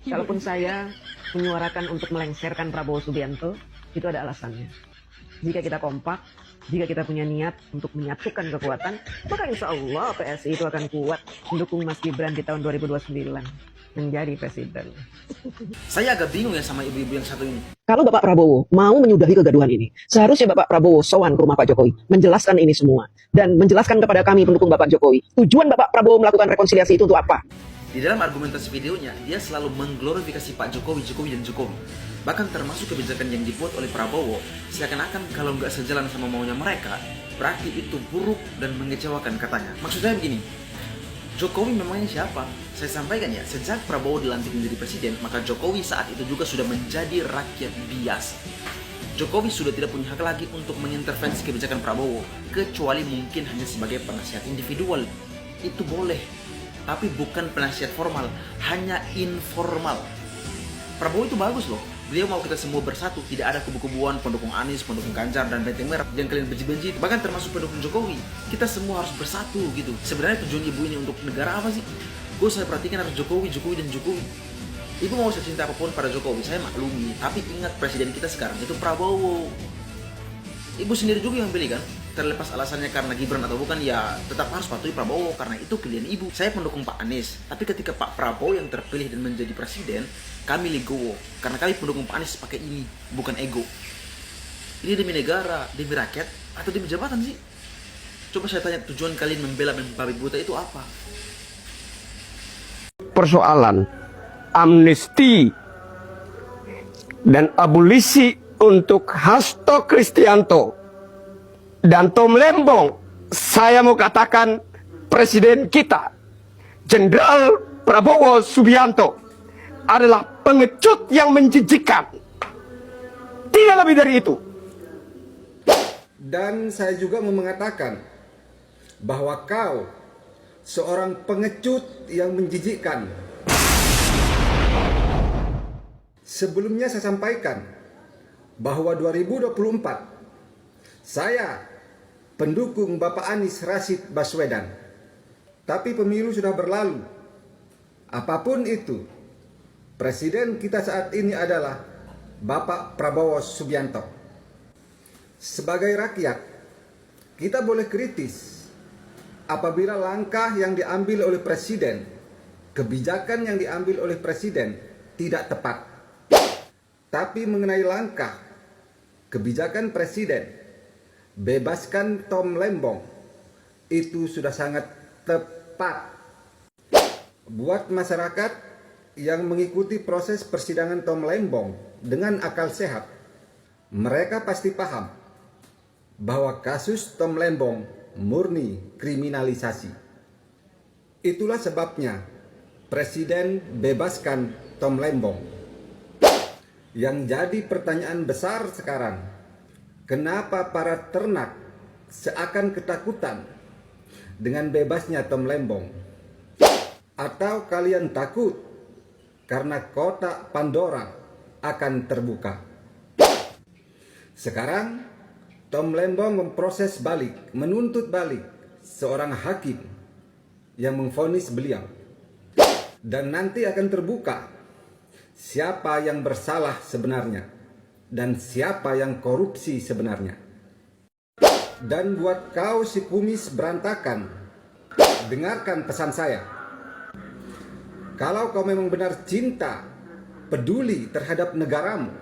Kalaupun saya menyuarakan untuk melengsarkan Prabowo Subianto, itu ada alasannya. Jika kita kompak, jika kita punya niat untuk menyatukan kekuatan, maka insya Allah PSI itu akan kuat mendukung Mas Gibran di tahun 2029 menjadi presiden. Saya agak bingung ya sama ibu-ibu yang satu ini. Kalau Bapak Prabowo mau menyudahi kegaduhan ini, seharusnya Bapak Prabowo sowan ke rumah Pak Jokowi, menjelaskan ini semua, dan menjelaskan kepada kami pendukung Bapak Jokowi, tujuan Bapak Prabowo melakukan rekonsiliasi itu untuk apa? Di dalam argumentasi videonya, dia selalu mengglorifikasi Pak Jokowi, dan Jokowi. Bahkan termasuk kebijakan yang dibuat oleh Prabowo, seakan-akan kalau nggak sejalan sama maunya mereka, berarti itu buruk dan mengecewakan katanya. Maksudnya begini, Jokowi memangnya siapa? Saya sampaikan ya, sejak Prabowo dilantik menjadi presiden, maka Jokowi saat itu juga sudah menjadi rakyat biasa. Jokowi sudah tidak punya hak lagi untuk mengintervensi kebijakan Prabowo, kecuali mungkin hanya sebagai penasihat individual. Itu boleh, tapi bukan penasihat formal, hanya informal. Prabowo itu bagus loh. Beliau mau kita semua bersatu, tidak ada kubu-kubuan pendukung Anies, pendukung Ganjar, dan benteng merah yang kalian benci-benci, bahkan termasuk pendukung Jokowi. Kita semua harus bersatu gitu. Sebenarnya tujuan ibu ini untuk negara apa sih? Gue saya perhatikan harus Jokowi, dan Jokowi. Ibu mau secinta apapun pada Jokowi, saya maklumi. Tapi ingat presiden kita sekarang itu Prabowo. Ibu sendiri juga yang pilih kan? Terlepas alasannya karena Gibran atau bukan, ya tetap harus patuhi Prabowo karena itu pilihan ibu. Saya pendukung Pak Anies, tapi ketika Pak Prabowo yang terpilih dan menjadi presiden, kami legowo karena kami pendukung Pak Anies pakai ini, bukan ego. Ini demi negara, demi rakyat, atau demi jabatan sih? Coba saya tanya, tujuan kalian membela membabi buta itu apa? Persoalan amnesti dan abolisi untuk Hasto Kristianto dan Tom Lembong, saya mau katakan presiden kita, Jenderal Prabowo Subianto, adalah pengecut yang menjijikan. Tidak lebih dari itu. Dan saya juga mau mengatakan bahwa kau seorang pengecut yang menjijikkan. Sebelumnya saya sampaikan bahwa 2024 saya pendukung Bapak Anies Rashid Baswedan. Tapi pemilu sudah berlalu. Apapun itu, presiden kita saat ini adalah Bapak Prabowo Subianto. Sebagai rakyat, kita boleh kritis apabila langkah yang diambil oleh presiden, kebijakan yang diambil oleh presiden tidak tepat. Tapi mengenai langkah, kebijakan presiden, bebaskan Tom Lembong, itu sudah sangat tepat. Buat masyarakat yang mengikuti proses persidangan Tom Lembong dengan akal sehat, mereka pasti paham bahwa kasus Tom Lembong murni kriminalisasi. Itulah sebabnya presiden bebaskan Tom Lembong. Yang jadi pertanyaan besar sekarang, kenapa para ternak seakan ketakutan dengan bebasnya Tom Lembong? Atau kalian takut karena kotak Pandora akan terbuka? Sekarang Tom Lembong memproses balik, menuntut balik seorang hakim yang memvonis beliau. Dan nanti akan terbuka siapa yang bersalah sebenarnya dan siapa yang korupsi sebenarnya. Dan buat kau si kumis berantakan, dengarkan pesan saya. Kalau kau memang benar cinta, peduli terhadap negaramu,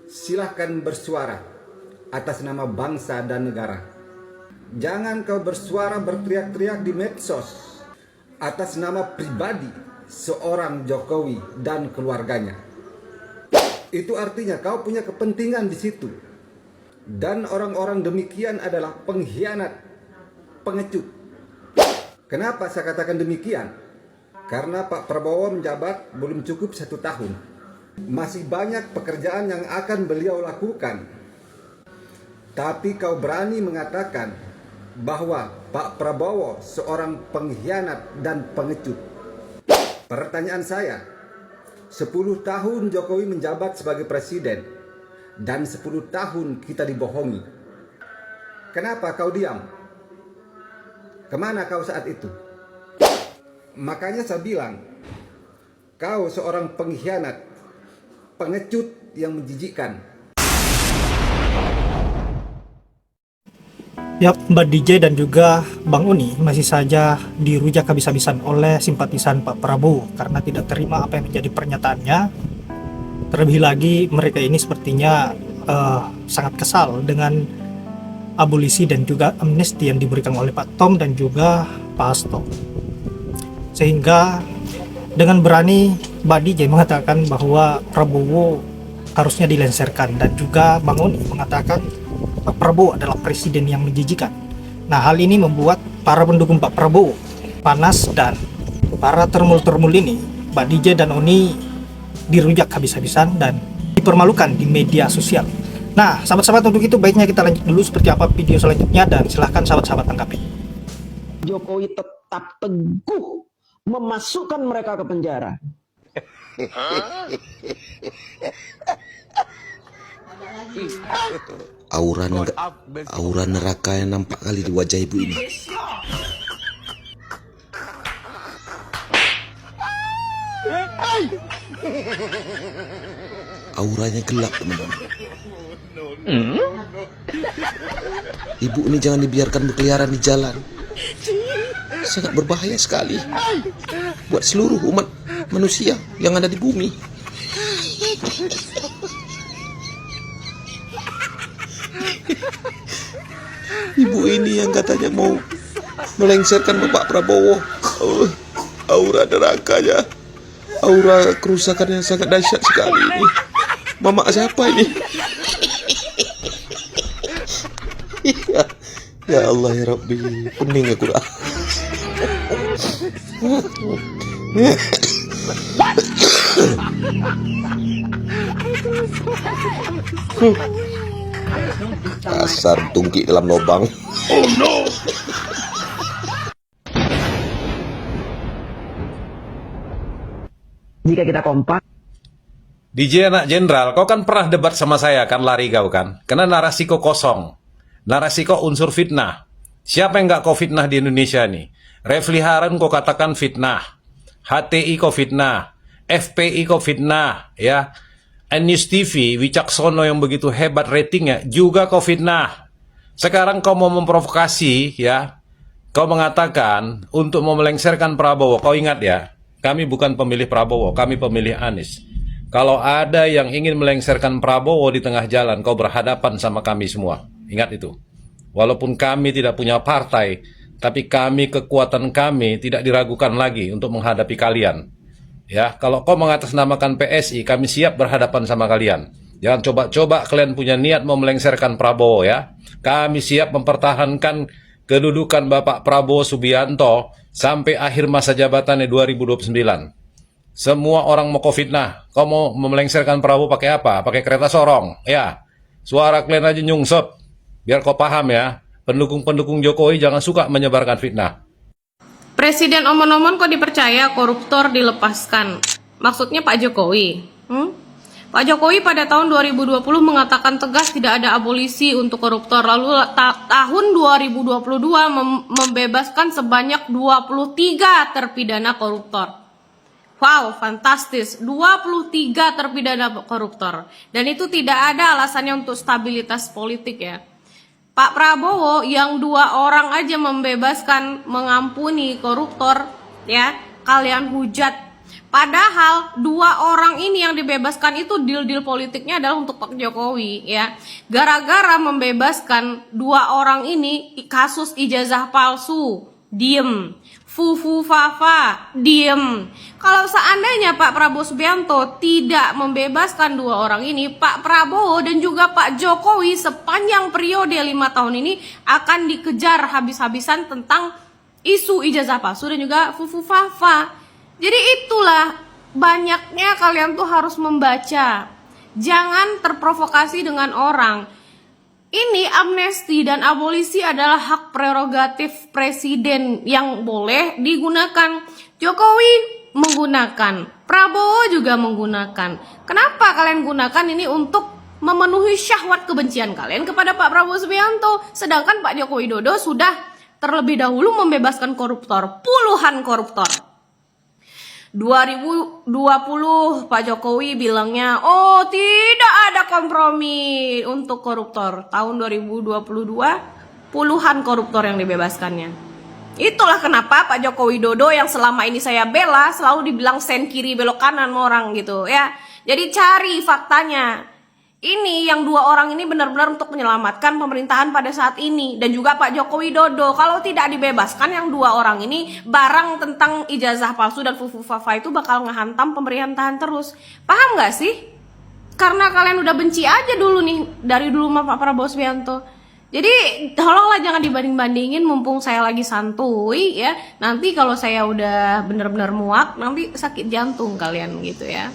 silahkan bersuara atas nama bangsa dan negara. Jangan kau bersuara berteriak-teriak di medsos atas nama pribadi seorang Jokowi dan keluarganya. Itu artinya kau punya kepentingan di situ. Dan orang-orang demikian adalah pengkhianat, pengecut. Kenapa saya katakan demikian? Karena Pak Prabowo menjabat belum cukup 1 tahun. Masih banyak pekerjaan yang akan beliau lakukan. Tapi kau berani mengatakan bahwa Pak Prabowo seorang pengkhianat dan pengecut. Pertanyaan saya, 10 tahun Jokowi menjabat sebagai presiden dan 10 tahun kita dibohongi. Kenapa kau diam? Kemana kau saat itu? Makanya saya bilang, Kau seorang pengkhianat, pengecut yang menjijikkan. Ya, Mbak DJ dan juga Bang Uni masih saja dirujak habis-habisan oleh simpatisan Pak Prabowo karena tidak terima apa yang menjadi pernyataannya. Terlebih lagi mereka ini sepertinya sangat kesal dengan abolisi dan juga amnesti yang diberikan oleh Pak Tom dan juga Pak Hasto. Sehingga dengan berani Mbak DJ mengatakan bahwa Prabowo harusnya dilengsarkan, dan juga Bang Uni mengatakan Pak Prabowo adalah presiden yang menjijikan. Nah, hal ini membuat para pendukung Pak Prabowo panas, dan para termul-termul ini, Mbak DJ dan Uni, dirujak habis-habisan dan dipermalukan di media sosial. Nah, sahabat-sahabat, untuk itu baiknya kita lanjut dulu seperti apa video selanjutnya, dan silahkan sahabat-sahabat tanggapi. Jokowi tetap teguh memasukkan mereka ke penjara. Aura neraka yang nampak kali di wajah ibu ini. Auranya gelap, teman-teman. Ibu ini jangan dibiarkan berkeliaran di jalan. Sangat berbahaya sekali buat seluruh umat manusia yang ada di bumi. Ibu ini yang katanya mau melengsarkan Bapak Prabowo. Aura nerakanya, aura kerusakan yang sangat dahsyat sekali ini. Mama siapa ini? Ya Allah ya Rabbi, pening aku dah. Dasar tungki dalam lubang. Oh no. Jika kita kompak, DJ anak jenderal, kau kan pernah debat sama saya kan, lari kau kan? Karena narasi kau kosong. Narasi kau unsur fitnah. Siapa yang nggak kau fitnah di Indonesia nih? Refli Harun kau katakan fitnah. HTI kau fitnah. FPI kau fitnah. Ya. News TV, Wicaksono yang begitu hebat ratingnya, juga kau fitnah. Sekarang kau mau memprovokasi, ya. Kau mengatakan untuk mau melengsarkan Prabowo. Kau ingat ya, kami bukan pemilih Prabowo, kami pemilih Anies. Kalau ada yang ingin melengsarkan Prabowo di tengah jalan, kau berhadapan sama kami semua. Ingat itu. Walaupun kami tidak punya partai, tapi kekuatan kami tidak diragukan lagi untuk menghadapi kalian. Ya, kalau kau mengatasnamakan PSI, kami siap berhadapan sama kalian. Jangan coba-coba kalian punya niat mau melengsarkan Prabowo ya. Kami siap mempertahankan kedudukan Bapak Prabowo Subianto sampai akhir masa jabatannya 2029. Semua orang mau fitnah. Kau mau melengsarkan Prabowo pakai apa? Pakai kereta sorong. Ya, suara kalian aja nyungsep. Biar kau paham ya, pendukung-pendukung Jokowi jangan suka menyebarkan fitnah. Presiden omon-omon kok dipercaya, koruptor dilepaskan. Maksudnya Pak Jokowi. Pak Jokowi pada tahun 2020 mengatakan tegas tidak ada abolisi untuk koruptor. Lalu tahun 2022 membebaskan sebanyak 23 terpidana koruptor. Wow, fantastis. 23 terpidana koruptor. Dan itu tidak ada alasannya untuk stabilitas politik ya. Pak Prabowo yang 2 orang aja membebaskan, mengampuni koruptor, ya, kalian hujat. Padahal 2 orang ini yang dibebaskan itu deal-deal politiknya adalah untuk Pak Jokowi, ya. Gara-gara membebaskan 2 orang ini, kasus ijazah palsu, diem. Fufu Fafa, diem. Kalau seandainya Pak Prabowo Subianto tidak membebaskan 2 orang ini, Pak Prabowo dan juga Pak Jokowi sepanjang periode 5 tahun ini akan dikejar habis-habisan tentang isu ijazah palsu dan juga Fufu Fafa. Jadi itulah banyaknya kalian tuh harus membaca. Jangan terprovokasi dengan orang. Ini amnesti dan abolisi adalah hak prerogatif presiden yang boleh digunakan. Jokowi menggunakan, Prabowo juga menggunakan. Kenapa kalian gunakan ini untuk memenuhi syahwat kebencian kalian kepada Pak Prabowo Subianto? Sedangkan Pak Joko Widodo sudah terlebih dahulu membebaskan koruptor, puluhan koruptor. 2020 Pak Jokowi bilangnya, oh tidak ada kompromi untuk koruptor. Tahun 2022 puluhan koruptor yang dibebaskannya. Itulah kenapa Pak Joko Widodo yang selama ini saya bela selalu dibilang sen kiri belok kanan orang gitu ya. Jadi cari faktanya. Ini yang dua orang ini benar-benar untuk menyelamatkan pemerintahan pada saat ini. Dan juga Pak Joko Widodo. Kalau tidak dibebaskan yang dua orang ini, barang tentang ijazah palsu dan fufu fafa itu bakal ngehantam pemerintahan terus. Paham gak sih? Karena kalian udah benci aja dulu nih, dari dulu sama Pak Prabowo Subianto. Jadi tolonglah jangan dibanding-bandingin, mumpung saya lagi santuy ya. Nanti kalau saya udah bener-bener muak, nanti sakit jantung kalian gitu ya.